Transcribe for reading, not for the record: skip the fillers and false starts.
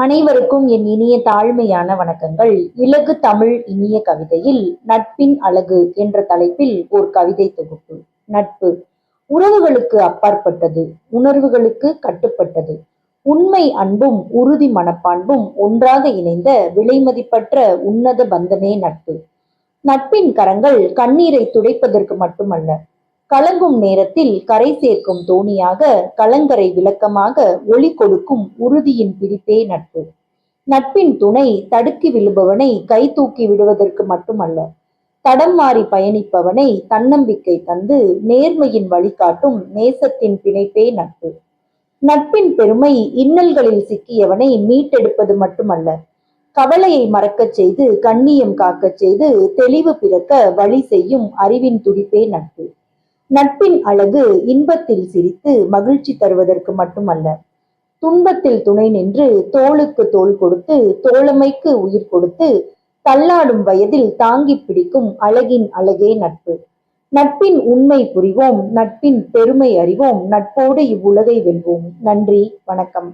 அனைவருக்கும் என் இனிய தாழ்மையான வணக்கங்கள். இலகு தமிழ் இனிய கவிதையில் நட்பின் அழகு என்ற தலைப்பில் ஒரு கவிதை தொகுப்பு. நட்பு உறவுகளுக்கு அப்பாற்பட்டது, உணர்வுகளுக்கு கட்டுப்பட்டது. உண்மை அன்பும் உறுதி மனப்பான்பும் ஒன்றாக இணைந்த விலைமதிப்பற்ற உன்னத பந்தமே நட்பு. நட்பின் கரங்கள் கண்ணீரை துடைப்பதற்கு மட்டுமல்ல, கலங்கும் நேரத்தில் கரை சேர்க்கும் தோணியாக, கலங்கரை விளக்கமாக ஒளி கொடுக்கும் உறுதியின் பிடிப்பே நட்பு. நட்பின் துணை தடுக்கி விழுபவனை கை தூக்கி விடுவதற்கு மட்டுமல்ல, தடம் மாறி பயணிப்பவனை தன்னம்பிக்கை தந்து நேர்மையின் வழிகாட்டும் நேசத்தின் பிணைப்பே நட்பு. நட்பின் பெருமை இன்னல்களில் சிக்கியவனை மீட்டெடுப்பது மட்டுமல்ல, கவலையை மறக்கச் செய்து கண்ணியம் காக்கச் செய்து தெளிவு பிறக்க வழி செய்யும் அறிவின் துடிப்பே நட்பு. நட்பின் அழகு இன்பத்தில் சிரித்து மகிழ்ச்சி தருவதற்கு மட்டுமல்ல, துன்பத்தில் துணை நின்று தோளுக்கு தோள் கொடுத்து தோழமைக்கு உயிர் கொடுத்து தள்ளாடும் வயதில் தாங்கி பிடிக்கும் அழகின் அழகே நட்பு. நட்பின் உண்மை புரிவோம், நட்பின் பெருமை அறிவோம், நட்போடு இவ்வுலகை வெல்வோம். நன்றி, வணக்கம்.